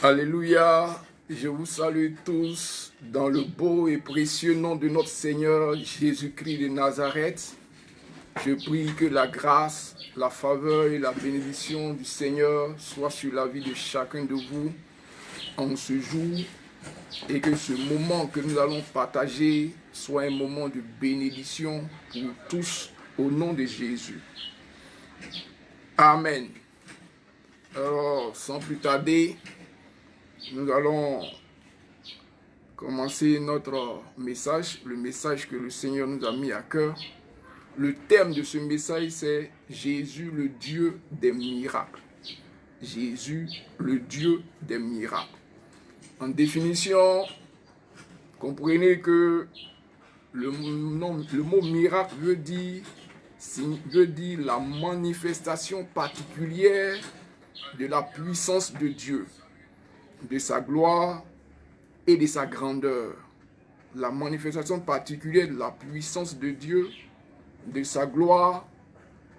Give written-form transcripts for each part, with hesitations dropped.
Alléluia, je vous salue tous dans le beau et précieux nom de notre Seigneur Jésus-Christ de Nazareth. Je prie que la grâce, la faveur et la bénédiction du Seigneur soient sur la vie de chacun de vous en ce jour et que ce moment que nous allons partager soit un moment de bénédiction pour tous au nom de Jésus. Amen. Alors, sans plus tarder, nous allons commencer notre message, le message que le Seigneur nous a mis à cœur. Le thème de ce message, c'est Jésus, le Dieu des miracles. Jésus, le Dieu des miracles. En définition, comprenez que le mot miracle veut dire la manifestation particulière de la puissance de Dieu, de sa gloire et de sa grandeur. La manifestation particulière de la puissance de Dieu, de sa gloire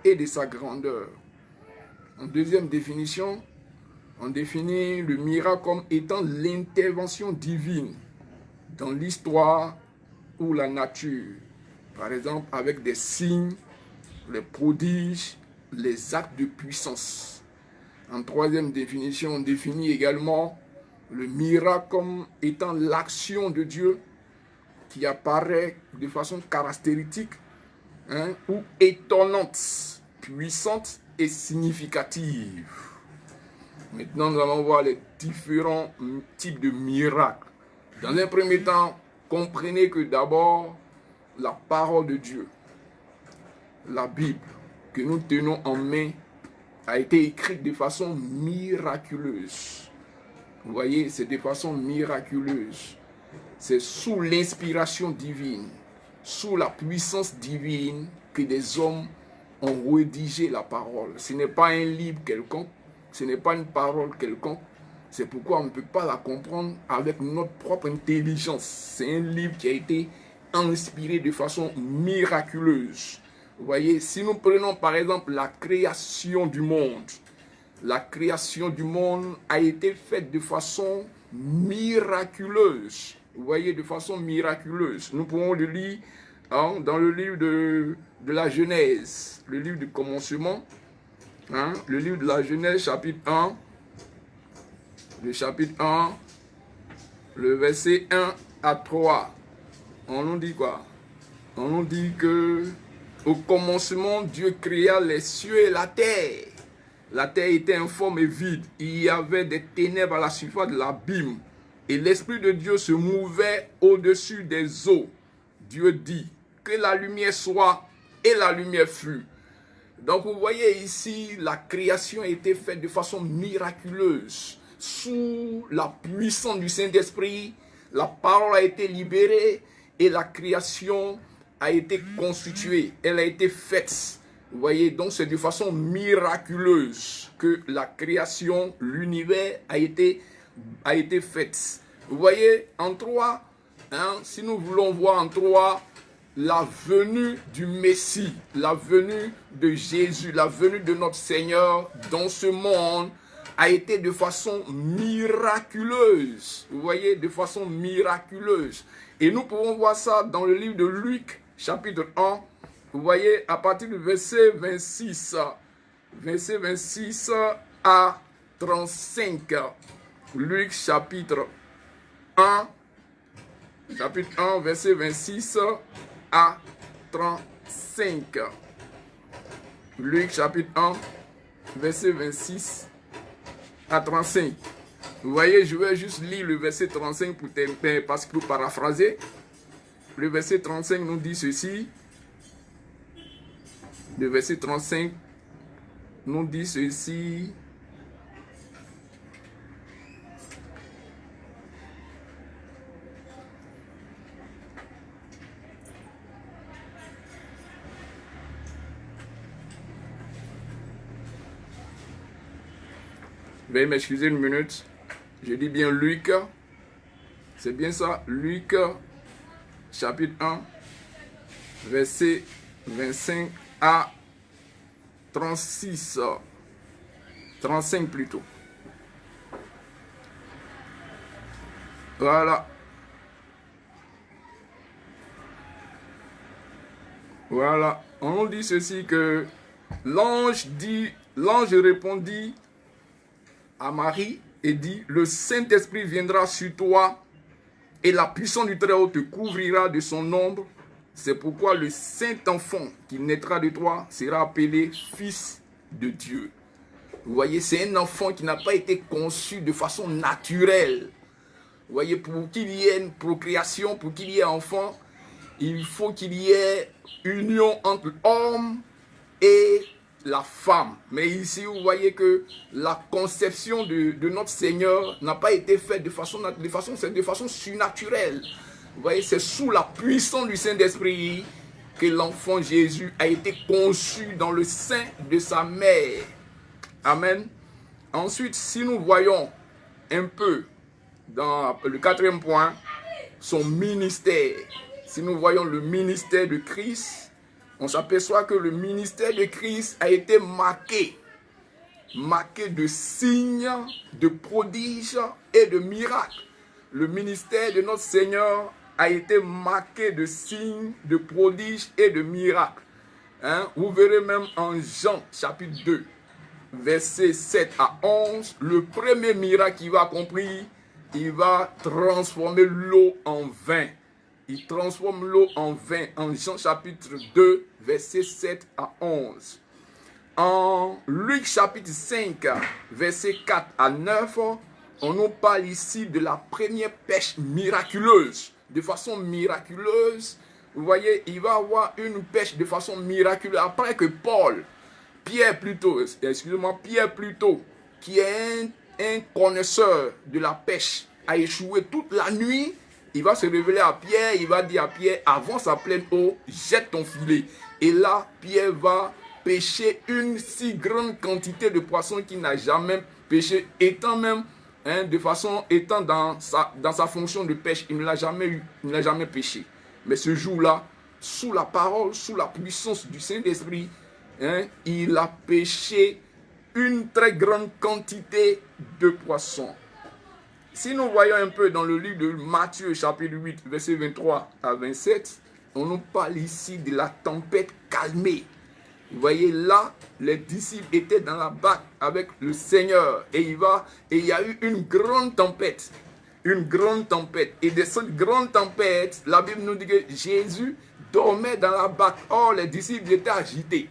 et de sa grandeur. En deuxième définition, on définit le miracle comme étant l'intervention divine dans l'histoire ou la nature. Par exemple, avec des signes, les prodiges, les actes de puissance. En troisième définition, on définit également le miracle comme étant l'action de Dieu qui apparaît de façon caractéristique ou étonnante, puissante et significative. Maintenant, nous allons voir les différents types de miracles. Dans un premier temps, comprenez que d'abord, la parole de Dieu, la Bible, que nous tenons en main, a été écrite de façon miraculeuse. Vous voyez, c'est de façon miraculeuse. C'est sous l'inspiration divine, sous la puissance divine que des hommes ont rédigé la parole. Ce n'est pas un livre quelconque, ce n'est pas une parole quelconque. C'est pourquoi on ne peut pas la comprendre avec notre propre intelligence. C'est un livre qui a été inspiré de façon miraculeuse. Vous voyez, si nous prenons par exemple la création du monde, la création du monde a été faite de façon miraculeuse. Vous voyez, de façon miraculeuse. Nous pouvons le lire dans le livre de la Genèse, le livre du commencement, le livre de la Genèse, chapitre 1, le chapitre 1, le verset 1 à 3. On nous dit quoi? On nous dit que au commencement, Dieu créa les cieux et la terre. La terre était informe et vide. Il y avait des ténèbres à la surface de l'abîme. Et l'Esprit de Dieu se mouvait au-dessus des eaux. Dieu dit que la lumière soit et la lumière fut. Donc vous voyez ici, la création a été faite de façon miraculeuse. Sous la puissance du Saint-Esprit, la parole a été libérée et la création a été constituée. Elle a été faite. Vous voyez, donc c'est de façon miraculeuse que la création, l'univers a été faite. Vous voyez, en trois, si nous voulons voir en trois, la venue du Messie, la venue de Jésus, la venue de notre Seigneur dans ce monde a été de façon miraculeuse. Vous voyez, de façon miraculeuse. Et nous pouvons voir ça dans le livre de Luc, chapitre 1. Vous voyez, à partir du verset 26 à 35. Luc, chapitre 1, verset 26 à 35. Luc, chapitre 1, verset 26 à 35. Vous voyez, je vais juste lire le verset 35 pour paraphraser. Le verset 35 nous dit ceci. Le verset 35 nous dit ceci. Veuillez m'excuser une minute. Je dis bien Luc. C'est bien ça, Luc, chapitre 1, verset 25 à 36. 35 plutôt. Voilà. Voilà. On dit ceci que l'ange répondit à Marie et dit, le Saint-Esprit viendra sur toi et la puissance du Très-Haut te couvrira de son ombre. C'est pourquoi le Saint-Enfant qui naîtra de toi sera appelé Fils de Dieu. Vous voyez, c'est un enfant qui n'a pas été conçu de façon naturelle. Vous voyez, pour qu'il y ait une procréation, pour qu'il y ait enfant, il faut qu'il y ait union entre l'homme et la femme. Mais ici, vous voyez que la conception de notre Seigneur n'a pas été faite de façon surnaturelle. Vous voyez, c'est sous la puissance du Saint-Esprit que l'enfant Jésus a été conçu dans le sein de sa mère. Amen. Ensuite, si nous voyons un peu dans le quatrième point, son ministère. Si nous voyons le ministère de Christ, on s'aperçoit que le ministère de Christ a été marqué de signes, de prodiges et de miracles. Le ministère de notre Seigneur a été marqué de signes, de prodiges et de miracles. Vous verrez même en Jean chapitre 2, versets 7 à 11, le premier miracle qu'il va accomplir, il va transformer l'eau en vin. Il transforme l'eau en vin en Jean chapitre 2, versets 7 à 11. En Luc chapitre 5, versets 4 à 9, on nous parle ici de la première pêche miraculeuse. De façon miraculeuse, vous voyez, il va avoir une pêche de façon miraculeuse. Après que Pierre plutôt, qui est un connaisseur de la pêche, a échoué toute la nuit, il va se révéler à Pierre, il va dire à Pierre, avance à pleine eau, jette ton filet. Et là, Pierre va pêcher une si grande quantité de poissons qu'il n'a jamais pêché, étant dans sa fonction de pêche, il ne l'a jamais pêché. Mais ce jour-là, sous la parole, sous la puissance du Saint-Esprit, il a pêché une très grande quantité de poissons. Si nous voyons un peu dans le livre de Matthieu, chapitre 8, versets 23 à 27, on nous parle ici de la tempête calmée. Vous voyez là, les disciples étaient dans la barque avec le Seigneur et il y a eu une grande tempête. Une grande tempête. Et de cette grande tempête, la Bible nous dit que Jésus dormait dans la barque. Or, les disciples étaient agités.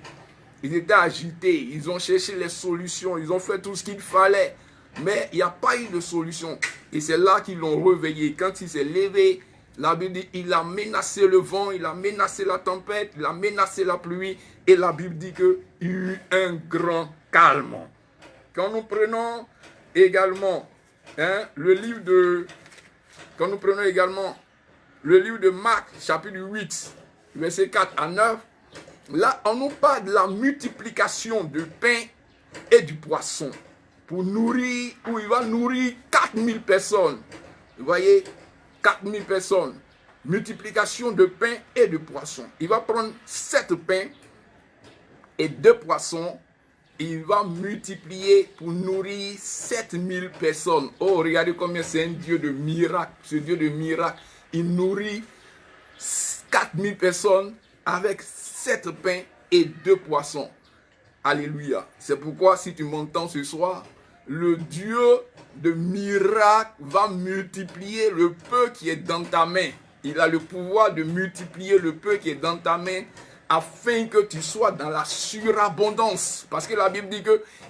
Ils étaient agités. Ils ont cherché les solutions. Ils ont fait tout ce qu'il fallait. Mais il n'y a pas eu de solution. Et c'est là qu'ils l'ont réveillé. Quand il s'est levé, la Bible dit il a menacé le vent, il a menacé la tempête, il a menacé la pluie. Et la Bible dit qu'il y a eu un grand calme. Quand nous prenons également le livre de Marc, chapitre 8, versets 4 à 9, là, on nous parle de la multiplication du pain et du poisson. Pour nourrir, où il va nourrir 4000 personnes. Vous voyez, 4000 personnes. Multiplication de pain et de poissons. Il va prendre 7 pains et 2 poissons. Il va multiplier pour nourrir 7000 personnes. Oh, regardez combien c'est un Dieu de miracle. Ce Dieu de miracle, il nourrit 4000 personnes avec 7 pains et 2 poissons. Alléluia. C'est pourquoi si tu m'entends ce soir, le Dieu de miracle va multiplier le peu qui est dans ta main. Il a le pouvoir de multiplier le peu qui est dans ta main afin que tu sois dans la surabondance. Parce que la Bible dit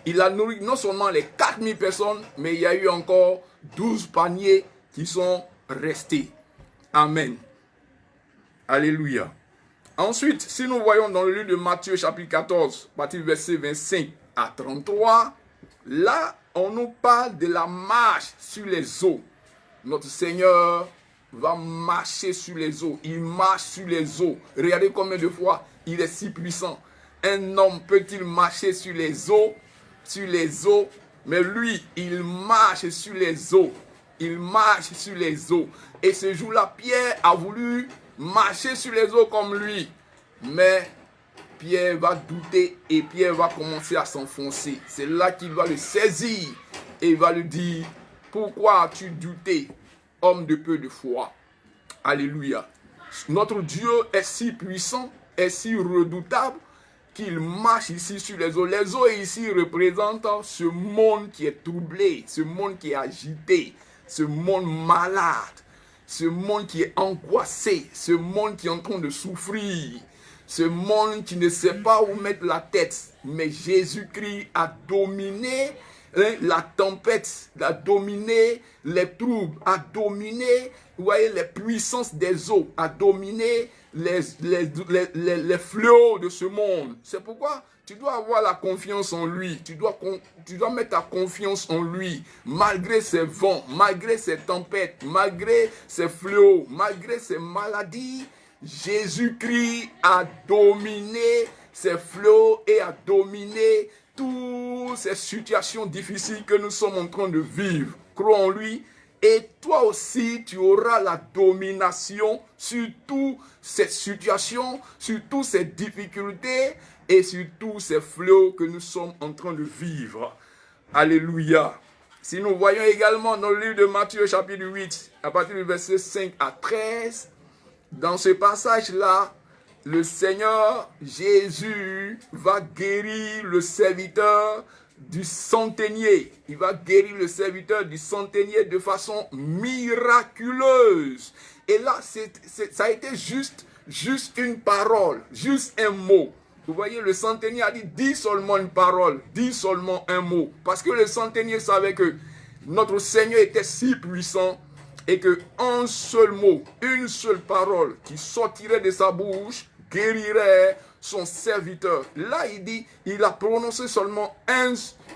qu'il a nourri non seulement les 4000 personnes, mais il y a eu encore 12 paniers qui sont restés. Amen. Alléluia. Ensuite, si nous voyons dans le livre de Matthieu chapitre 14, partir verset 25 à 33, là, on nous parle de la marche sur les eaux. Notre Seigneur va marcher sur les eaux. Il marche sur les eaux. Regardez combien de fois il est si puissant. Un homme peut-il marcher sur les eaux? Sur les eaux. Mais lui, il marche sur les eaux. Il marche sur les eaux. Et ce jour-là, Pierre a voulu marcher sur les eaux comme lui. Mais Pierre va douter et Pierre va commencer à s'enfoncer. C'est là qu'il va le saisir et il va lui dire, pourquoi as-tu douté, homme de peu de foi? Alléluia. Notre Dieu est si puissant, est si redoutable, qu'il marche ici sur les eaux. Les eaux ici représentent ce monde qui est troublé, ce monde qui est agité, ce monde malade, ce monde qui est angoissé, ce monde qui est en train de souffrir, ce monde qui ne sait pas où mettre la tête. Mais Jésus-Christ a dominé la tempête, a dominé les troubles, a dominé, vous voyez, les puissances des eaux, a dominé les fléaux de ce monde. C'est pourquoi tu dois avoir la confiance en lui. Tu dois mettre ta confiance en lui. Malgré ces vents, malgré ces tempêtes, malgré ces fléaux, malgré ces maladies, Jésus-Christ a dominé ces fléaux et a dominé toutes ces situations difficiles que nous sommes en train de vivre. Crois en lui. Et toi aussi, tu auras la domination sur toutes ces situations, sur toutes ces difficultés et sur tous ces fléaux que nous sommes en train de vivre. Alléluia. Si nous voyons également dans le livre de Matthieu chapitre 8, à partir du verset 5 à 13, dans ce passage-là, le Seigneur Jésus va guérir le serviteur du centenier. Il va guérir le serviteur du centenier de façon miraculeuse. Et là, ça a été juste une parole, juste un mot. Vous voyez, le centenier a dit, dis seulement une parole, dis seulement un mot. Parce que le centenier savait que notre Seigneur était si puissant et qu'un seul mot, une seule parole qui sortirait de sa bouche guérirait son serviteur. Là, il dit, il a prononcé seulement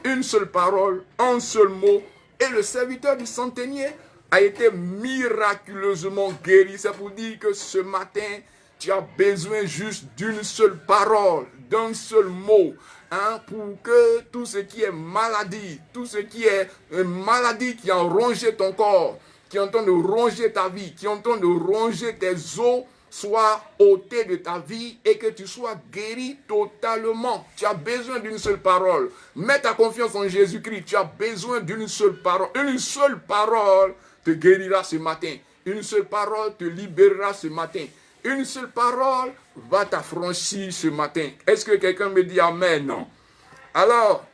une seule parole, un seul mot, et le serviteur du centenier a été miraculeusement guéri. C'est pour dire que ce matin, tu as besoin juste d'une seule parole, d'un seul mot, pour que tout ce qui est maladie, tout ce qui est maladie qui a rongé ton corps, qui est en train de ronger ta vie, qui est en train de ronger tes os, soit ôté de ta vie et que tu sois guéri totalement. Tu as besoin d'une seule parole. Mets ta confiance en Jésus-Christ. Tu as besoin d'une seule parole. Une seule parole te guérira ce matin. Une seule parole te libérera ce matin. Une seule parole va t'affranchir ce matin. Est-ce que quelqu'un me dit Amen? Non. Alors,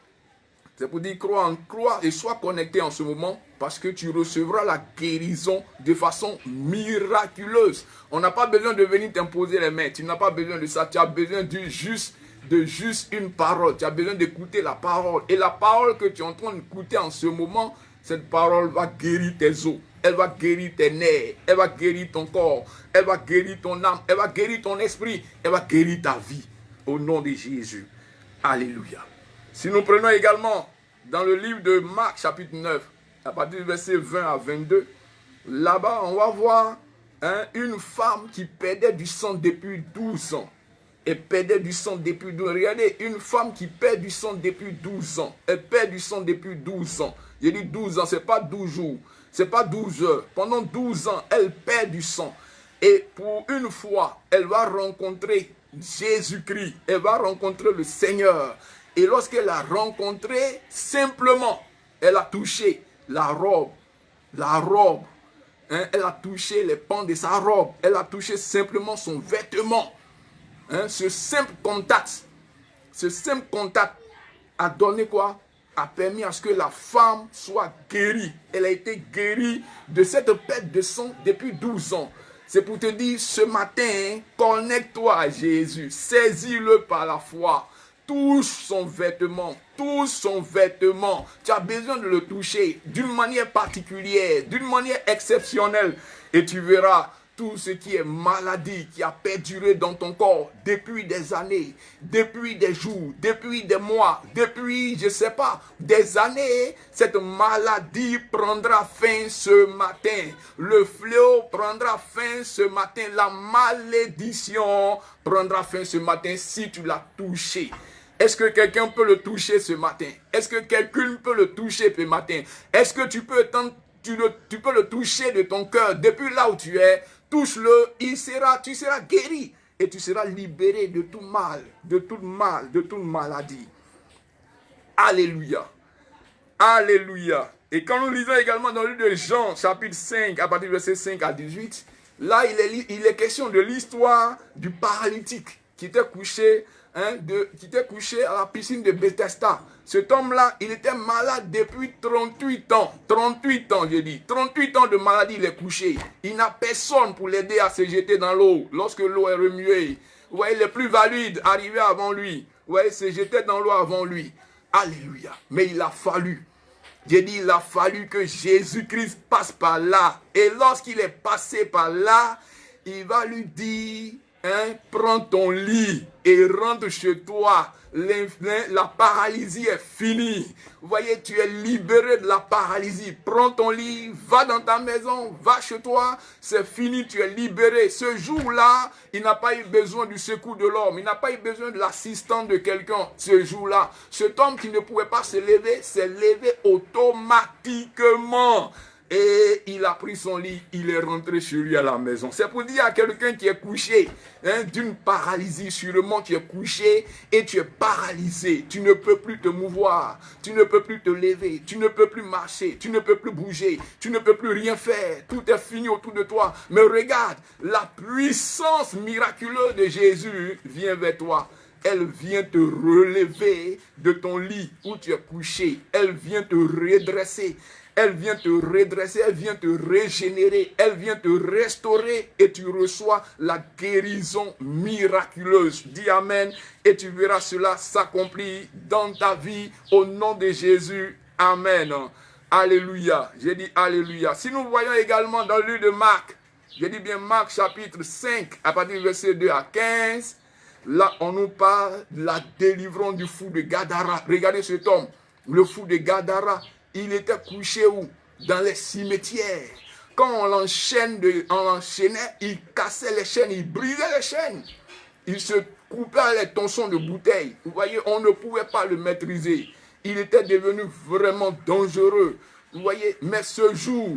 c'est pour dire crois et sois connecté en ce moment parce que tu recevras la guérison de façon miraculeuse. On n'a pas besoin de venir t'imposer les mains. Tu n'as pas besoin de ça. Tu as besoin de juste une parole. Tu as besoin d'écouter la parole. Et la parole que tu es en train d'écouter en ce moment, cette parole va guérir tes os. Elle va guérir tes nerfs. Elle va guérir ton corps. Elle va guérir ton âme. Elle va guérir ton esprit. Elle va guérir ta vie. Au nom de Jésus. Alléluia. Si nous prenons également dans le livre de Marc chapitre 9, à partir du verset 20 à 22, là-bas on va voir une femme qui perdait du sang depuis 12 ans. Elle perdait du sang depuis 12 ans. Regardez, une femme qui perd du sang depuis 12 ans. Elle perd du sang depuis 12 ans. Je dis 12 ans, ce n'est pas 12 jours, ce n'est pas 12 heures. Pendant 12 ans, elle perd du sang. Et pour une fois, elle va rencontrer Jésus-Christ. Elle va rencontrer le Seigneur. Et lorsqu'elle a rencontré, simplement, elle a touché la robe. Elle a touché les pans de sa robe. Elle a touché simplement son vêtement. Ce simple contact a donné quoi? A permis à ce que la femme soit guérie. Elle a été guérie de cette perte de sang depuis 12 ans. C'est pour te dire, ce matin, connecte-toi à Jésus. Saisis-le par la foi. Touche son vêtement, touche son vêtement. Tu as besoin de le toucher d'une manière particulière, d'une manière exceptionnelle. Et tu verras tout ce qui est maladie qui a perduré dans ton corps depuis des années, depuis des jours, depuis des mois, depuis, je ne sais pas, des années. Cette maladie prendra fin ce matin. Le fléau prendra fin ce matin. La malédiction prendra fin ce matin si tu l'as touché. Est-ce que quelqu'un peut le toucher ce matin? Est-ce que quelqu'un peut le toucher ce matin? Est-ce que tu peux le toucher de ton cœur depuis là où tu es? Touche-le, tu seras guéri. et tu seras libéré de tout mal, de toute maladie. Alléluia. Alléluia. Et quand nous lisons également dans le livre de Jean, chapitre 5, à partir du verset 5 à 18, là, il est question de l'histoire du paralytique qui était couché, qui était couché à la piscine de Bethesda. Cet homme-là, il était malade depuis 38 ans. 38 ans, j'ai dit. 38 ans de maladie, il est couché. Il n'a personne pour l'aider à se jeter dans l'eau lorsque l'eau est remuée. Vous voyez, les plus valides arrivaient avant lui. Vous voyez, se jetaient dans l'eau avant lui. Alléluia. Mais il a fallu. J'ai dit, il a fallu que Jésus-Christ passe par là. Et lorsqu'il est passé par là, il va lui dire, prends ton lit et rentre chez toi. La paralysie est finie. Vous voyez, tu es libéré de la paralysie. Prends ton lit, va dans ta maison, va chez toi. C'est fini, tu es libéré. Ce jour-là, il n'a pas eu besoin du secours de l'homme. Il n'a pas eu besoin de l'assistance de quelqu'un. Ce jour-là, cet homme qui ne pouvait pas se lever, s'est levé automatiquement. Et il a pris son lit, il est rentré chez lui à la maison. C'est pour dire à quelqu'un qui est couché, d'une paralysie, sûrement tu es couché et tu es paralysé. Tu ne peux plus te mouvoir, tu ne peux plus te lever, tu ne peux plus marcher, tu ne peux plus bouger, tu ne peux plus rien faire. Tout est fini autour de toi. Mais regarde, la puissance miraculeuse de Jésus vient vers toi. Elle vient te relever de ton lit où tu es couché. Elle vient te redresser. Elle vient te redresser, elle vient te régénérer, elle vient te restaurer et tu reçois la guérison miraculeuse. Dis Amen et tu verras cela s'accomplir dans ta vie au nom de Jésus. Amen. Alléluia. J'ai dit Alléluia. Si nous voyons également dans le livre de Marc, j'ai dit bien Marc chapitre 5 à partir du verset 2 à 15, là on nous parle de la délivrance du fou de Gadara. Regardez cet homme, le fou de Gadara. Il était couché où? Dans les cimetières. Quand on l'enchaînait, il cassait les chaînes, il brisait les chaînes. Il se coupait les tonsons de bouteilles. Vous voyez, on ne pouvait pas le maîtriser. Il était devenu vraiment dangereux. Vous voyez, mais ce jour,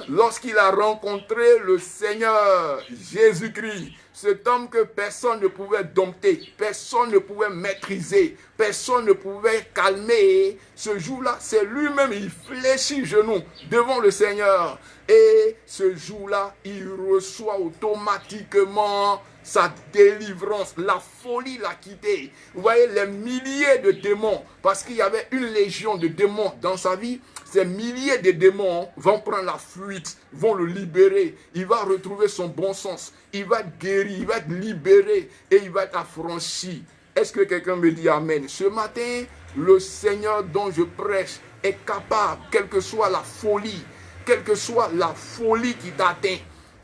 lorsqu'il a rencontré le Seigneur Jésus-Christ, cet homme que personne ne pouvait dompter, personne ne pouvait maîtriser, personne ne pouvait calmer, ce jour-là, c'est lui-même, il fléchit genoux devant le Seigneur. Et ce jour-là, il reçoit automatiquement sa délivrance. La folie l'a quitté. Vous voyez, les milliers de démons, parce qu'il y avait une légion de démons dans sa vie, ces milliers de démons vont prendre la fuite, vont le libérer. Il va retrouver son bon sens. Il va être guéri, il va être libéré et il va être affranchi. Est-ce que quelqu'un me dit Amen? Ce matin, le Seigneur dont je prêche est capable, quelle que soit la folie qui t'atteint.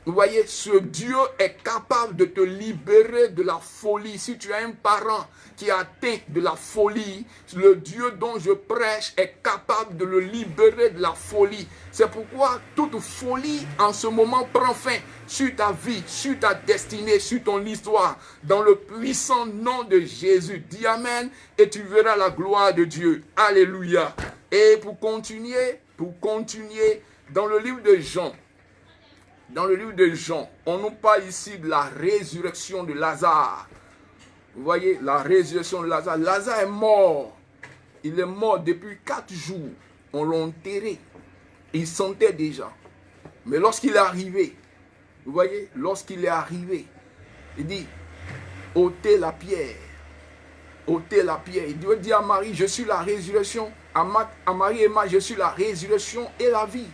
Vous voyez, ce Dieu est capable de te libérer de la folie. Si tu as un parent qui est atteint de la folie, le Dieu dont je prêche est capable de le libérer de la folie. C'est pourquoi toute folie en ce moment prend fin sur ta vie, sur ta destinée, sur ton histoire. Dans le puissant nom de Jésus, dis Amen et tu verras la gloire de Dieu. Alléluia. Et pour continuer, dans le livre de Jean, on nous parle ici de la résurrection de Lazare. Vous voyez, la résurrection de Lazare. Lazare est mort. Il est mort depuis 4 jours. On l'a enterré. Il sentait déjà. Mais lorsqu'il est arrivé, vous voyez, il dit, ôtez la pierre. Ôtez la pierre. Il doit dire à Marie, je suis la résurrection. À Marie et Marthe, je suis la résurrection et la vie.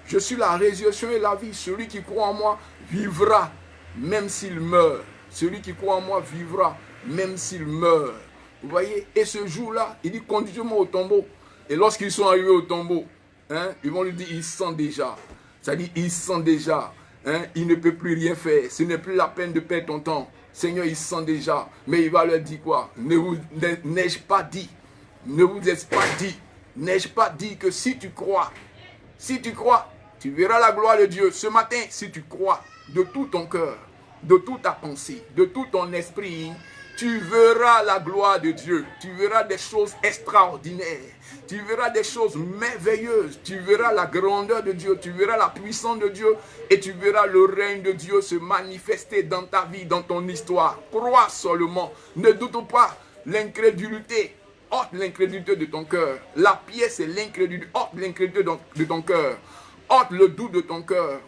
Je suis la résurrection et la vie. Celui qui croit en moi vivra, même s'il meurt. Celui qui croit en moi vivra, même s'il meurt. Vous voyez? Et ce jour-là, il dit, conduisez-moi au tombeau. Et lorsqu'ils sont arrivés au tombeau, ils vont lui dire, il sent déjà. C'est-à-dire, il sent déjà. Il ne peut plus rien faire. Ce n'est plus la peine de perdre ton temps. Seigneur, il sent déjà. Mais il va leur dire quoi? N'ai-je pas dit? Ne vous ai-je pas dit? N'ai-je pas dit que si tu crois, tu verras la gloire de Dieu. Ce matin, si tu crois de tout ton cœur, de toute ta pensée, de tout ton esprit, tu verras la gloire de Dieu. Tu verras des choses extraordinaires. Tu verras des choses merveilleuses. Tu verras la grandeur de Dieu. Tu verras la puissance de Dieu. Et tu verras le règne de Dieu se manifester dans ta vie, dans ton histoire. Crois seulement. Ne doute pas. L'incrédulité. Ôte l'incrédulité de ton cœur. La pièce, c'est l'incrédulité. Ôte l'incrédulité de ton cœur. Ôte le doute de ton cœur.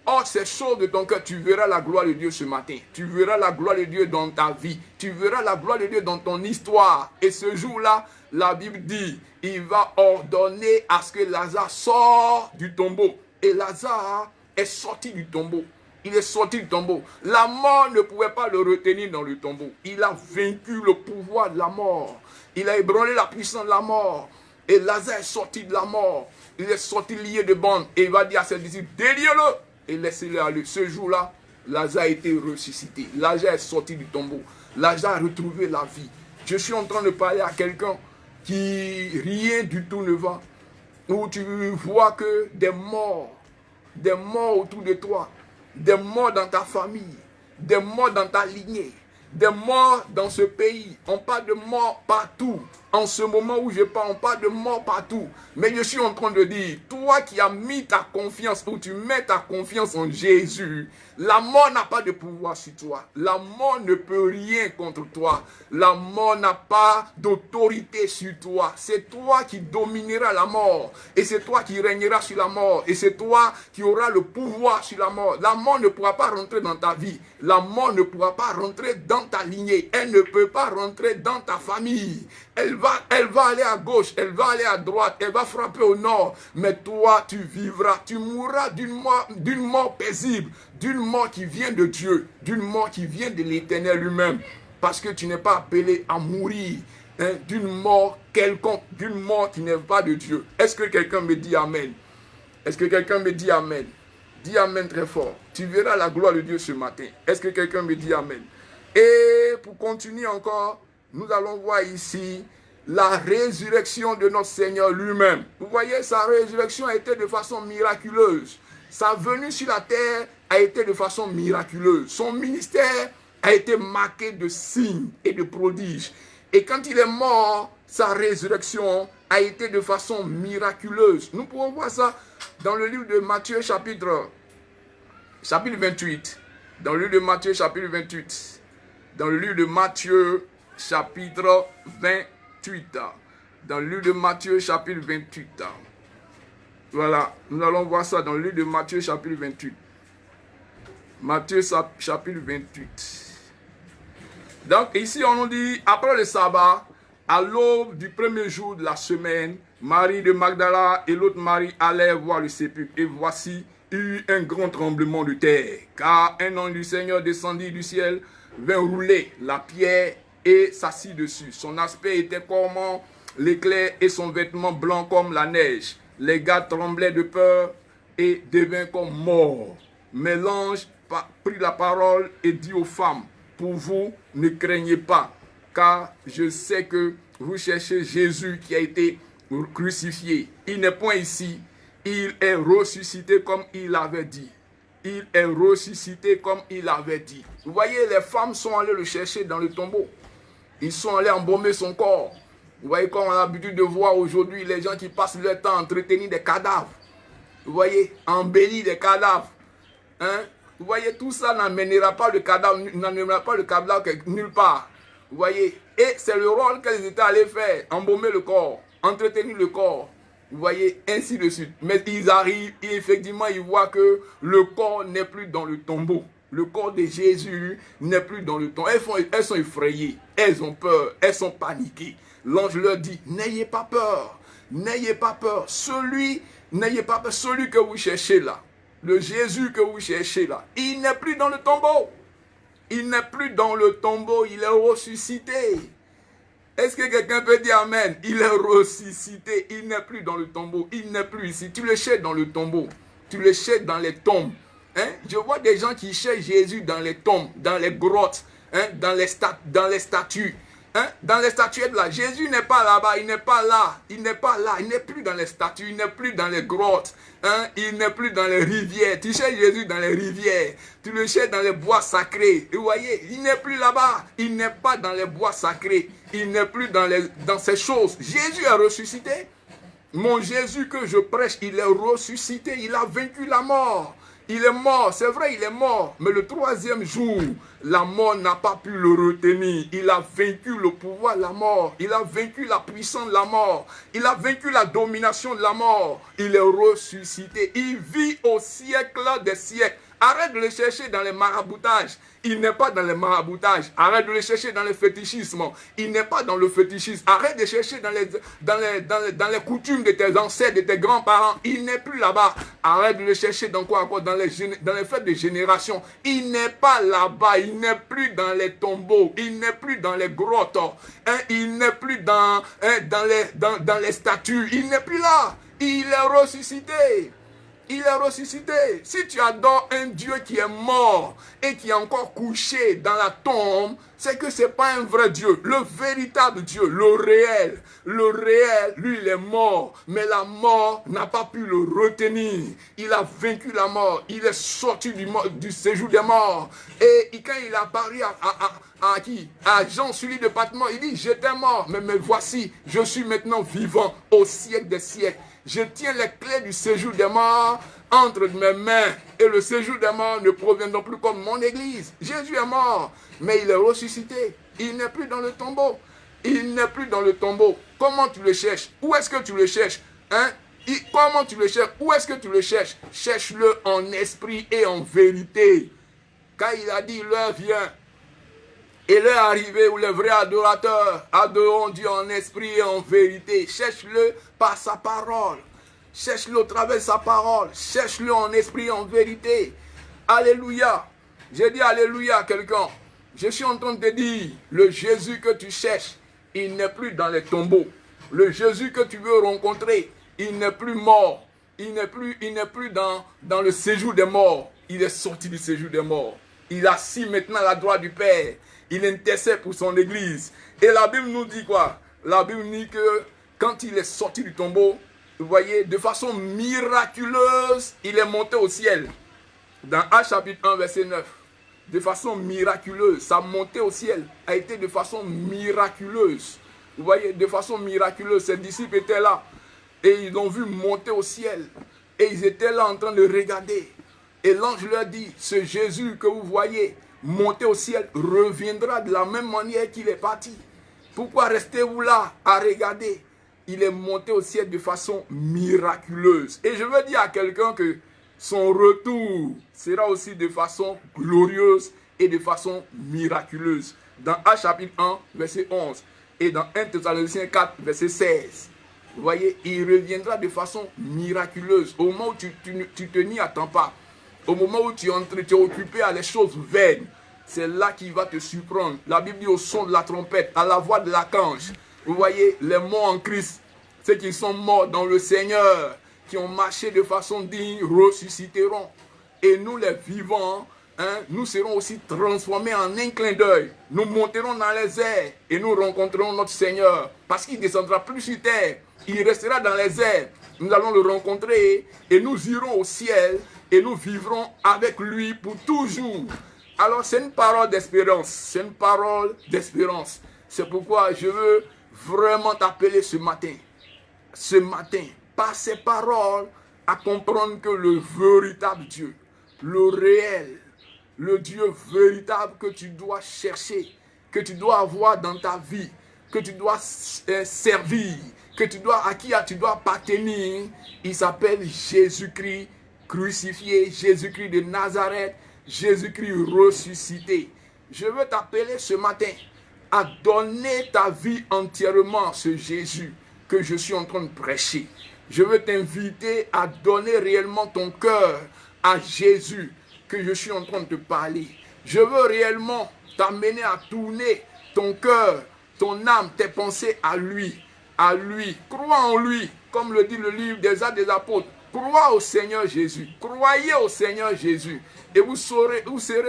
Ôte ces choses de ton cœur. Tu verras la gloire de Dieu ce matin. Tu verras la gloire de Dieu dans ta vie. Tu verras la gloire de Dieu dans ton histoire. Et ce jour-là, la Bible dit, il va ordonner à ce que Lazare sorte du tombeau. Et Lazare est sorti du tombeau. Il est sorti du tombeau. La mort ne pouvait pas le retenir dans le tombeau. Il a vaincu le pouvoir de la mort. Il a ébranlé la puissance de la mort. Et Lazare est sorti de la mort. Il est sorti lié de bande. Et il va dire à ses disciples, déliez-le et laissez-le aller. Ce jour-là, Lazare a été ressuscité. Lazare est sorti du tombeau. Lazare a retrouvé la vie. Je suis en train de parler à quelqu'un qui rien du tout ne va. Où tu vois que des morts autour de toi, des morts dans ta famille, des morts dans ta lignée, des morts dans ce pays. On parle de morts partout. En ce moment où je parle, on parle de morts partout. Mais je suis en train de dire, toi qui as mis ta confiance, ou tu mets ta confiance en Jésus, la mort n'a pas de pouvoir sur toi. La mort ne peut rien contre toi. La mort n'a pas d'autorité sur toi. C'est toi qui domineras la mort. Et c'est toi qui régneras sur la mort. Et c'est toi qui auras le pouvoir sur la mort. La mort ne pourra pas rentrer dans ta vie. La mort ne pourra pas rentrer dans ta lignée. Elle ne peut pas rentrer dans ta famille. Elle va aller à gauche, elle va aller à droite, elle va frapper au nord. Mais toi, tu vivras, tu mourras d'une mort paisible, d'une mort qui vient de Dieu, d'une mort qui vient de l'Éternel lui-même. Parce que tu n'es pas appelé à mourir d'une mort quelconque, d'une mort qui n'est pas de Dieu. Est-ce que quelqu'un me dit Amen? Est-ce que quelqu'un me dit Amen? Dis Amen très fort. Tu verras la gloire de Dieu ce matin. Est-ce que quelqu'un me dit Amen? Et pour continuer encore, nous allons voir ici la résurrection de notre Seigneur lui-même. Vous voyez, sa résurrection a été de façon miraculeuse. Sa venue sur la terre a été de façon miraculeuse. Son ministère a été marqué de signes et de prodiges. Et quand il est mort, sa résurrection a été de façon miraculeuse. Nous pouvons voir ça dans le livre de Matthieu chapitre 28. Dans le livre de Matthieu chapitre 28. Dans le livre de Matthieu chapitre 28. Dans le livre de Matthieu chapitre 28. Voilà, nous allons voir ça dans le livre de Matthieu chapitre 28. Matthieu chapitre 28. Donc ici on nous dit, après le sabbat, à l'aube du premier jour de la semaine, Marie de Magdala et l'autre Marie allèrent voir le sépulcre. Et voici, il y eut un grand tremblement de terre, car un ange du Seigneur descendit du ciel, vint rouler la pierre et s'assit dessus. Son aspect était comme l'éclair et son vêtement blanc comme la neige. Les gars tremblaient de peur et devinrent comme morts. Mais l'ange prit la parole et dit aux femmes, pour vous, ne craignez pas, car je sais que vous cherchez Jésus qui a été crucifié. Il n'est point ici, il est ressuscité comme il avait dit. Il est ressuscité comme il avait dit. Vous voyez, les femmes sont allées le chercher dans le tombeau. Ils sont allés embaumer son corps. Vous voyez, comme on a l'habitude de voir aujourd'hui les gens qui passent leur temps à entretenir des cadavres. Vous voyez, embellir des cadavres. Hein? Vous voyez, tout ça n'amènera pas le cadavre nulle part. Vous voyez, et c'est le rôle qu'ils étaient allés faire, embaumer le corps, entretenir le corps. Vous voyez, ainsi de suite. Mais ils arrivent et effectivement, ils voient que le corps n'est plus dans le tombeau. Le corps de Jésus n'est plus dans le tombeau. Elles sont effrayées, elles ont peur, elles sont paniquées. L'ange leur dit, n'ayez pas peur, n'ayez pas peur. N'ayez pas peur, celui que vous cherchez là, le Jésus que vous cherchez là, il n'est plus dans le tombeau. Il n'est plus dans le tombeau, il est ressuscité. Est-ce que quelqu'un peut dire Amen? Il est ressuscité, il n'est plus dans le tombeau, il n'est plus ici. Tu le cherches dans le tombeau, tu le cherches dans les tombes. Hein? Je vois des gens qui cherchent Jésus dans les tombes, dans les grottes, hein? dans les statues. hein, dans les statuettes là. Jésus n'est pas là-bas, il n'est pas là, il n'est pas là, il n'est plus dans les statues, il n'est plus dans les grottes, hein, il n'est plus dans les rivières. Tu cherches Jésus dans les rivières, tu le cherches dans les bois sacrés. Et vous voyez, il n'est plus là-bas, il n'est pas dans les bois sacrés, il n'est plus dans ces choses. Jésus est ressuscité. Mon Jésus que je prêche, il est ressuscité, il a vaincu la mort. Il est mort, c'est vrai, il est mort. Mais le troisième jour, la mort n'a pas pu le retenir. Il a vaincu le pouvoir de la mort. Il a vaincu la puissance de la mort. Il a vaincu la domination de la mort. Il est ressuscité. Il vit au siècle des siècles. Arrête de le chercher dans les maraboutages. Il n'est pas dans les maraboutages. Arrête de le chercher dans le fétichisme. Il n'est pas dans le fétichisme. Arrête de chercher dans les coutumes de tes ancêtres, de tes grands-parents. Il n'est plus là-bas. Arrête de le chercher dans quoi encore? Dans les fêtes de génération. Il n'est pas là-bas. Il n'est plus dans les tombeaux. Il n'est plus dans les grottes. Hein? Il n'est plus dans les statues. Il n'est plus là. Il est ressuscité. Il est ressuscité. Si tu adores un Dieu qui est mort et qui est encore couché dans la tombe, c'est que ce n'est pas un vrai Dieu. Le véritable Dieu, le réel, lui, il est mort. Mais la mort n'a pas pu le retenir. Il a vaincu la mort. Il est sorti du séjour des morts. Et quand il a parlé à qui? À Jean, celui de Patmos, il dit, j'étais mort, mais voici, je suis maintenant vivant au siècle des siècles. Je tiens les clés du séjour des morts entre mes mains. Et le séjour des morts ne provient non plus comme mon église. Jésus est mort, mais il est ressuscité. Il n'est plus dans le tombeau. Il n'est plus dans le tombeau. Comment tu le cherches? Où est-ce que tu le cherches? Hein? Comment tu le cherches? Où est-ce que tu le cherches? Cherche-le en esprit et en vérité. Quand il a dit, l'heure vient. Et l'heure arrivée où les vrais adorateurs adoreront Dieu en esprit et en vérité. Cherche-le par sa parole. Cherche-le au travers de sa parole. Cherche-le en esprit et en vérité. Alléluia. J'ai dit alléluia à quelqu'un. Je suis en train de te dire, le Jésus que tu cherches, il n'est plus dans les tombeaux. Le Jésus que tu veux rencontrer, il n'est plus mort. Il n'est plus dans le séjour des morts. Il est sorti du séjour des morts. Il est assis maintenant à la droite du Père. Il intercède pour son église. Et la Bible nous dit quoi? La Bible dit que quand il est sorti du tombeau, vous voyez, de façon miraculeuse, il est monté au ciel. Dans Actes chapitre 1, verset 9. De façon miraculeuse, sa montée au ciel a été de façon miraculeuse. Vous voyez, de façon miraculeuse, ses disciples étaient là. Et ils l'ont vu monter au ciel. Et ils étaient là en train de regarder. Et l'ange leur dit, ce Jésus que vous voyez monter au ciel reviendra de la même manière qu'il est parti. Pourquoi restez-vous là à regarder? Il est monté au ciel de façon miraculeuse. Et je veux dire à quelqu'un que son retour sera aussi de façon glorieuse et de façon miraculeuse. Dans Actes chapitre 1, verset 11 et dans 1 Thessaloniciens 4, verset 16. Vous voyez, il reviendra de façon miraculeuse. Au moment où tu te n'y attends pas. Au moment où tu es occupé à les choses vaines, c'est là qu'il va te surprendre. La Bible dit au son de la trompette, à la voix de l'archange. Vous voyez, les morts en Christ, ceux qui sont morts dans le Seigneur, qui ont marché de façon digne, ressusciteront. Et nous les vivants, hein, nous serons aussi transformés en un clin d'œil. Nous monterons dans les airs et nous rencontrerons notre Seigneur. Parce qu'il ne descendra plus sur terre, il restera dans les airs. Nous allons le rencontrer et nous irons au ciel et nous vivrons avec lui pour toujours. Alors c'est une parole d'espérance, c'est une parole d'espérance. C'est pourquoi je veux vraiment t'appeler ce matin, par ces paroles, à comprendre que le véritable Dieu, le réel, le Dieu véritable que tu dois chercher, que tu dois avoir dans ta vie, que tu dois servir, à qui tu dois appartenir, il s'appelle Jésus-Christ crucifié, Jésus-Christ de Nazareth, Jésus-Christ ressuscité. Je veux t'appeler ce matin à donner ta vie entièrement à ce Jésus que je suis en train de prêcher. Je veux t'inviter à donner réellement ton cœur à Jésus que je suis en train de te parler. Je veux réellement t'amener à tourner ton cœur, ton âme, tes pensées à lui. À lui. Crois en lui, comme le dit le livre des Actes des Apôtres. Crois au Seigneur Jésus. Croyez au Seigneur Jésus. Et vous serez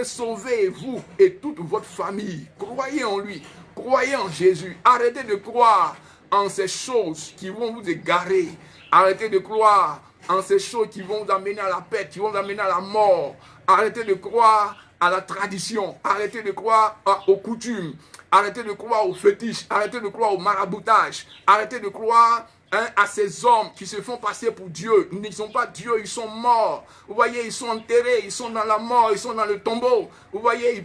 sauvés, vous et toute votre famille. Croyez en lui. Croyez en Jésus. Arrêtez de croire en ces choses qui vont vous égarer. Arrêtez de croire en ces choses qui vont vous amener à la perte, qui vont vous amener à la mort. Arrêtez de croire à la tradition. Arrêtez de croire aux coutumes. Arrêtez de croire aux fétiches. Arrêtez de croire au maraboutage. Arrêtez de croire à ces hommes qui se font passer pour Dieu. Ils ne sont pas Dieu, ils sont morts. Vous voyez, ils sont enterrés, ils sont dans la mort, ils sont dans le tombeau. Vous voyez, ils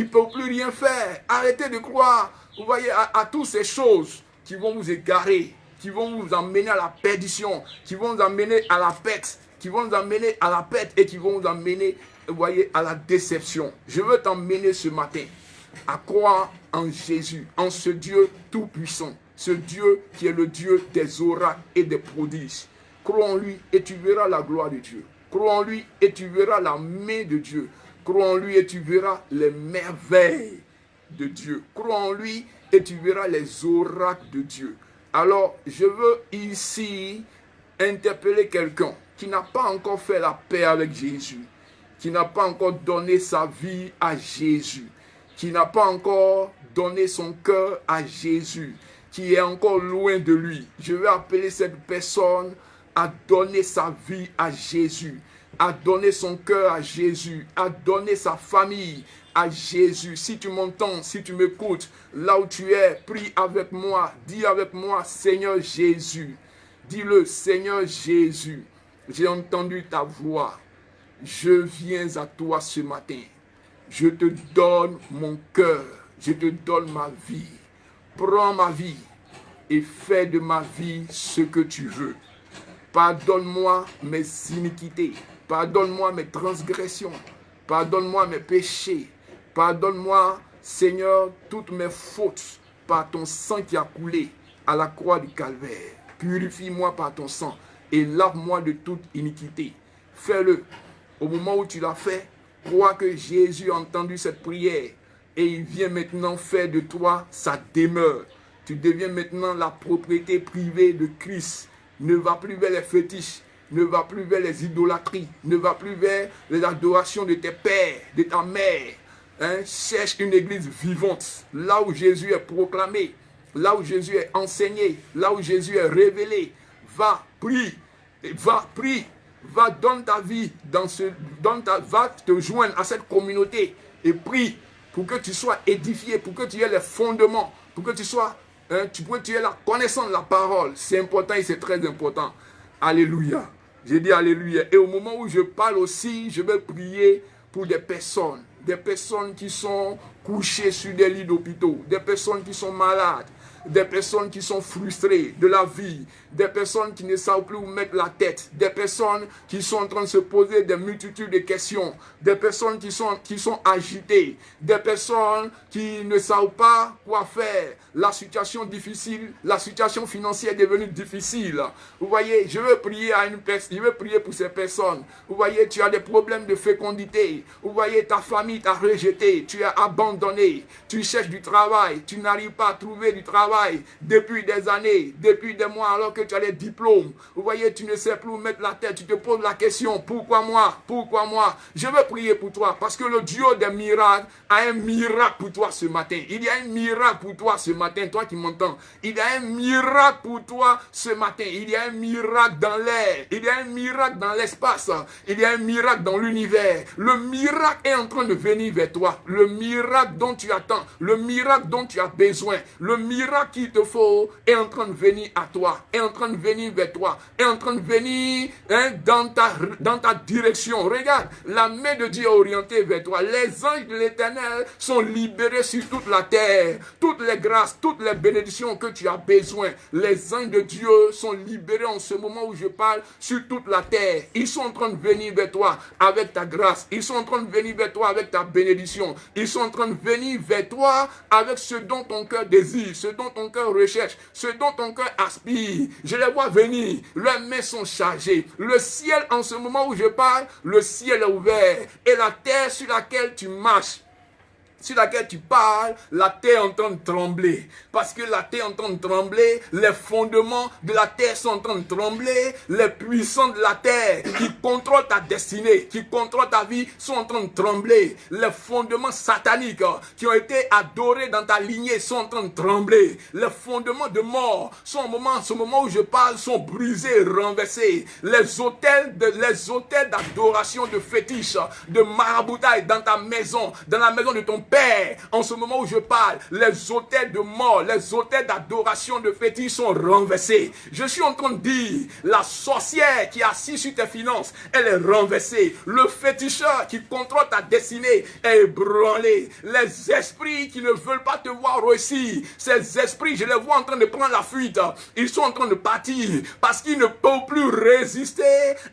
ne peuvent plus rien faire. Arrêtez de croire, vous voyez, à toutes ces choses qui vont vous égarer, qui vont vous emmener à la perdition, qui vont vous emmener à la perte, qui vont vous emmener à la perte et qui vont vous emmener, vous voyez, à la déception. Je veux t'emmener ce matin à croire en Jésus, en ce Dieu tout-puissant. Ce Dieu qui est le Dieu des oracles et des prodiges. Crois en lui et tu verras la gloire de Dieu. Crois en lui et tu verras la main de Dieu. Crois en lui et tu verras les merveilles de Dieu. Crois en lui et tu verras les oracles de Dieu. Alors, je veux ici interpeller quelqu'un qui n'a pas encore fait la paix avec Jésus, qui n'a pas encore donné sa vie à Jésus, qui n'a pas encore donné son cœur à Jésus, qui est encore loin de lui. Je vais appeler cette personne à donner sa vie à Jésus, à donner son cœur à Jésus, à donner sa famille à Jésus. Si tu m'entends, si tu m'écoutes, là où tu es, prie avec moi, dis avec moi, Seigneur Jésus. Dis-le, Seigneur Jésus, j'ai entendu ta voix. Je viens à toi ce matin. Je te donne mon cœur, je te donne ma vie. Prends ma vie et fais de ma vie ce que tu veux. Pardonne-moi mes iniquités. Pardonne-moi mes transgressions. Pardonne-moi mes péchés. Pardonne-moi, Seigneur, toutes mes fautes par ton sang qui a coulé à la croix du calvaire. Purifie-moi par ton sang et lave-moi de toute iniquité. Fais-le. Au moment où tu l'as fait, crois que Jésus a entendu cette prière. Et il vient maintenant faire de toi sa demeure. Tu deviens maintenant la propriété privée de Christ. Ne va plus vers les fétiches. Ne va plus vers les idolâtries. Ne va plus vers les adorations de tes pères, de ta mère. Cherche une église vivante. Là où Jésus est proclamé. Là où Jésus est enseigné. Là où Jésus est révélé. Va, prie. Va, prie. Va, donne ta vie. Va te joindre à cette communauté. Et prie. Pour que tu sois édifié, pour que tu aies les fondements, pour que tu sois, tu aies la connaissance de la parole. C'est important et c'est très important. Alléluia. J'ai dit alléluia. Et au moment où je parle aussi, je vais prier pour des personnes qui sont couchées sur des lits d'hôpitaux, des personnes qui sont malades, des personnes qui sont frustrées de la vie, des personnes qui ne savent plus où mettre la tête, des personnes qui sont en train de se poser des multitudes de questions, des personnes qui sont agitées, des personnes qui ne savent pas quoi faire. La situation difficile, la situation financière est devenue difficile. Vous voyez, je veux prier pour ces personnes. Vous voyez, tu as des problèmes de fécondité. Vous voyez, ta famille t'a rejeté, tu es abandonné, tu cherches du travail, tu n'arrives pas à trouver du travail depuis des années, depuis des mois, alors que tu as les diplômes. Vous voyez, tu ne sais plus où mettre la tête, tu te poses la question, pourquoi moi? Pourquoi moi? Je veux prier pour toi, parce que le Dieu des miracles a un miracle pour toi ce matin. Il y a un miracle pour toi ce matin, toi qui m'entends. Il y a un miracle pour toi ce matin. Il y a un miracle dans l'air, il y a un miracle dans l'espace, il y a un miracle dans l'univers. Le miracle est en train de venir vers toi. Le miracle dont tu attends, le miracle dont tu as besoin, le miracle qu'il te faut est en train de venir à toi, est en train de venir vers toi, est en train de venir dans ta direction. Regarde, la main de Dieu est orientée vers toi. Les anges de l'Éternel sont libérés sur toute la terre. Toutes les grâces, toutes les bénédictions que tu as besoin, les anges de Dieu sont libérés en ce moment où je parle sur toute la terre. Ils sont en train de venir vers toi avec ta grâce. Ils sont en train de venir vers toi avec ta bénédiction. Ils sont en train de venir vers toi avec ce dont ton cœur désire, ce dont ton cœur recherche, ce dont ton cœur aspire. Je les vois venir. Leurs mains sont chargées. Le ciel, en ce moment où je parle, le ciel est ouvert. Et la terre sur laquelle tu marches sur laquelle tu parles, la terre est en train de trembler. Parce que la terre est en train de trembler, les fondements de la terre sont en train de trembler, les puissants de la terre qui contrôlent ta destinée, qui contrôlent ta vie, sont en train de trembler. Les fondements sataniques qui ont été adorés dans ta lignée sont en train de trembler. Les fondements de mort sont ce moment où je parle, sont brisés, renversés. Les hôtels d'adoration, de fétiche, de maraboutage dans ta maison, dans la maison de ton père, en ce moment où je parle, les hôtels de mort, les hôtels d'adoration, de fétiche sont renversés. Je suis en train de dire, la sorcière qui est assise sur tes finances, elle est renversée. Le féticheur qui contrôle ta destinée est ébranlé. Les esprits qui ne veulent pas te voir réussir, ces esprits, je les vois en train de prendre la fuite. Ils sont en train de partir parce qu'ils ne peuvent plus résister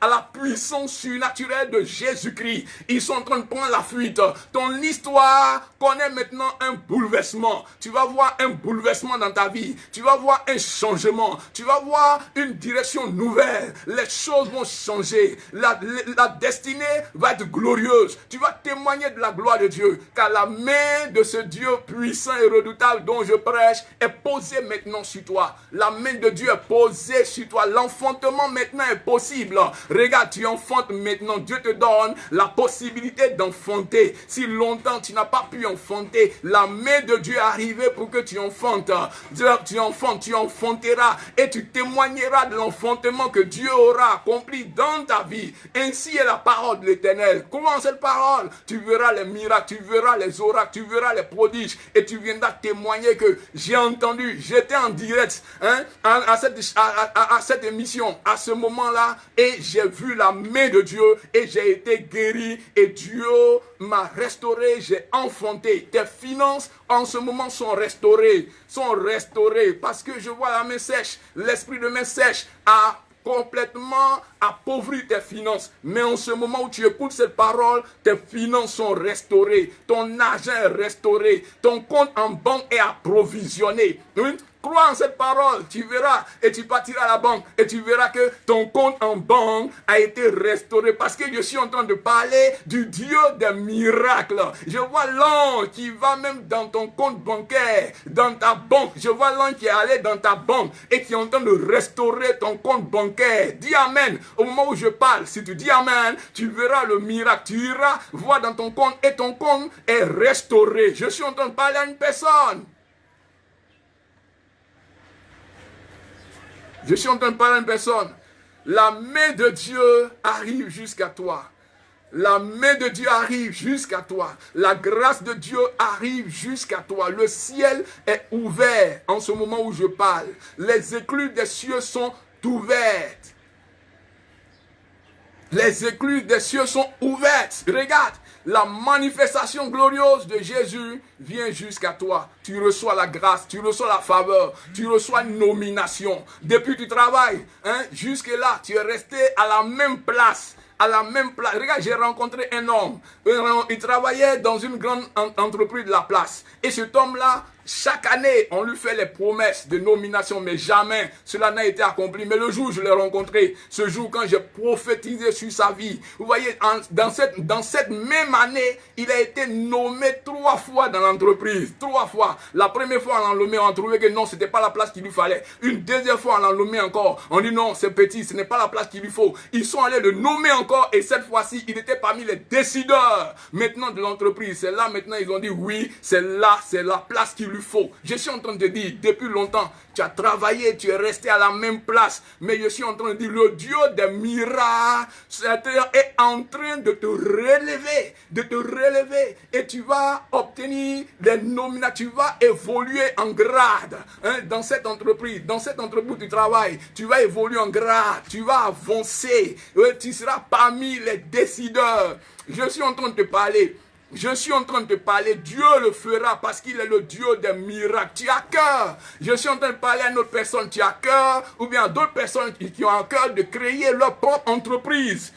à la puissance surnaturelle de Jésus-Christ. Ils sont en train de prendre la fuite. Ton histoire connaît maintenant un bouleversement. Tu vas voir un bouleversement dans ta vie. Tu vas voir un changement. Tu vas voir une direction nouvelle. Les choses vont changer. La destinée va être glorieuse. Tu vas témoigner de la gloire de Dieu. Car la main de ce Dieu puissant et redoutable dont je prêche est posée maintenant sur toi. La main de Dieu est posée sur toi. L'enfantement maintenant est possible. Regarde, tu enfantes maintenant. Dieu te donne la possibilité d'enfanter. Si longtemps tu n'as pas pu enfanter, la main de Dieu est arrivée pour que tu enfantes. Tu enfantes, tu enfanteras et tu témoigneras de l'enfantement que Dieu aura accompli dans ta vie. Ainsi est la parole de l'Éternel. Comment cette parole? Tu verras les miracles, tu verras les oracles, tu verras les prodiges et tu viendras témoigner que j'ai entendu, j'étais en direct à cette émission, à ce moment-là, et j'ai vu la main de Dieu et j'ai été guéri et Dieu m'a restauré, j'ai enfanté. Tes finances en ce moment sont restaurées parce que je vois la main sèche, l'esprit de main sèche a complètement appauvri tes finances. Mais en ce moment où tu écoutes cette parole, tes finances sont restaurées. Ton argent est restauré. Ton compte en banque est approvisionné. Crois en cette parole, tu verras et tu partiras à la banque et tu verras que ton compte en banque a été restauré parce que je suis en train de parler du Dieu des miracles. Je vois l'ange qui va même dans ton compte bancaire, dans ta banque. Je vois l'ange qui est allé dans ta banque et qui est en train de restaurer ton compte bancaire. Dis Amen. Au moment où je parle, si tu dis Amen, tu verras le miracle. Tu iras voir dans ton compte et ton compte est restauré. Je suis en train de parler à une personne. Je suis en train de parler à une personne. La main de Dieu arrive jusqu'à toi. La main de Dieu arrive jusqu'à toi. La grâce de Dieu arrive jusqu'à toi. Le ciel est ouvert en ce moment où je parle. Les écluses des cieux sont ouvertes. Les écluses des cieux sont ouvertes. Regarde, la manifestation glorieuse de Jésus vient jusqu'à toi. Tu reçois la grâce, tu reçois la faveur, tu reçois une nomination. Depuis que tu travailles, jusque là, tu es resté à la même place. À la même place. Regarde, j'ai rencontré un homme. Il travaillait dans une grande entreprise de la place. Et cet homme-là, chaque année, on lui fait les promesses de nomination, mais jamais cela n'a été accompli. Mais le jour où je l'ai rencontré, ce jour quand j'ai prophétisé sur sa vie, vous voyez, dans cette même année, il a été nommé 3 fois dans l'entreprise. 3 fois. La première fois, on l'a nommé, on a trouvé que non, ce n'était pas la place qu'il lui fallait. Une deuxième fois, on l'a nommé encore. On dit non, c'est petit, ce n'est pas la place qu'il lui faut. Ils sont allés le nommer encore et cette fois-ci, il était parmi les décideurs maintenant de l'entreprise. C'est là maintenant, ils ont dit oui, c'est là, c'est la place qu'il lui faut. Je suis en train de te dire, depuis longtemps, tu as travaillé, tu es resté à la même place. Mais je suis en train de dire, le Dieu des miracles est en train de te relever. Et tu vas obtenir des nominations, tu vas évoluer en grade dans cette entreprise. Dans cette entreprise où tu travailles, tu vas évoluer en grade, tu vas avancer. Tu seras parmi les décideurs. Je suis en train de te parler. Je suis en train de te parler, Dieu le fera parce qu'il est le Dieu des miracles. Tu as cœur. Je suis en train de parler à une autre personne, tu as cœur, ou bien à d'autres personnes qui ont un cœur de créer leur propre entreprise.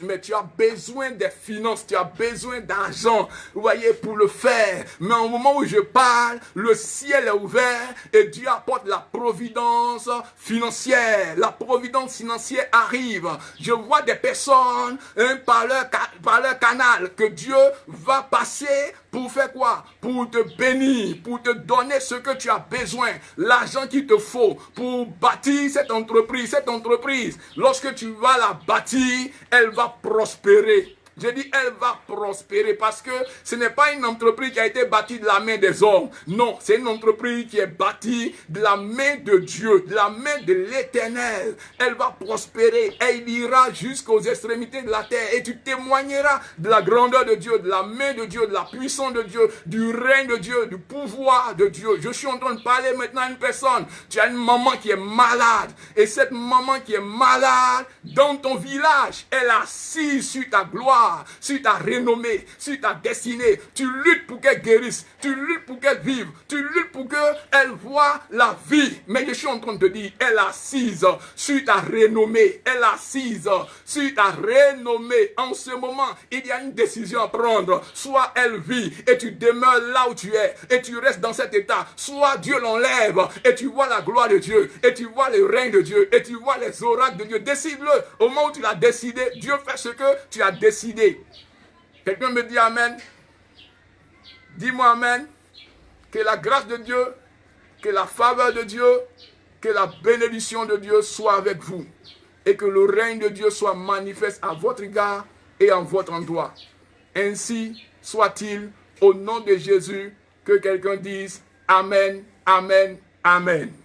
Mais tu as besoin des finances, tu as besoin d'argent, vous voyez, pour le faire. Mais au moment où je parle, le ciel est ouvert et Dieu apporte la providence financière. La providence financière arrive. Je vois des personnes par leur canal que Dieu va passer pour faire quoi? Pour te bénir, pour te donner ce que tu as besoin, l'argent qu'il te faut pour bâtir cette entreprise. Cette entreprise, lorsque tu vas la bâtir, elle va prospérer. Je dis, elle va prospérer parce que ce n'est pas une entreprise qui a été bâtie de la main des hommes. Non, c'est une entreprise qui est bâtie de la main de Dieu, de la main de l'Éternel. Elle va prospérer et il ira jusqu'aux extrémités de la terre et tu témoigneras de la grandeur de Dieu, de la main de Dieu, de la puissance de Dieu, du règne de Dieu, du pouvoir de Dieu. Je suis en train de parler maintenant à une personne. Tu as une maman qui est malade et cette maman qui est malade dans ton village, elle est assise sur ta gloire, sur ta renommée, sur ta destinée. Tu luttes pour qu'elle guérisse, tu luttes pour qu'elle vive, tu luttes pour qu'elle voie la vie. Mais je suis en train de te dire, elle est assise sur ta renommée, elle est assise sur ta renommée. En ce moment, il y a une décision à prendre. Soit elle vit et tu demeures là où tu es et tu restes dans cet état. Soit Dieu l'enlève et tu vois la gloire de Dieu et tu vois le règne de Dieu et tu vois les oracles de Dieu. Décide-le. Au moment où tu l'as décidé, Dieu fait ce que tu as décidé. Quelqu'un me dit Amen. Dis-moi Amen. Que la grâce de Dieu, que la faveur de Dieu, que la bénédiction de Dieu soit avec vous. Et que le règne de Dieu soit manifeste à votre égard et en votre endroit. Ainsi soit-il, au nom de Jésus, que quelqu'un dise Amen, Amen, Amen.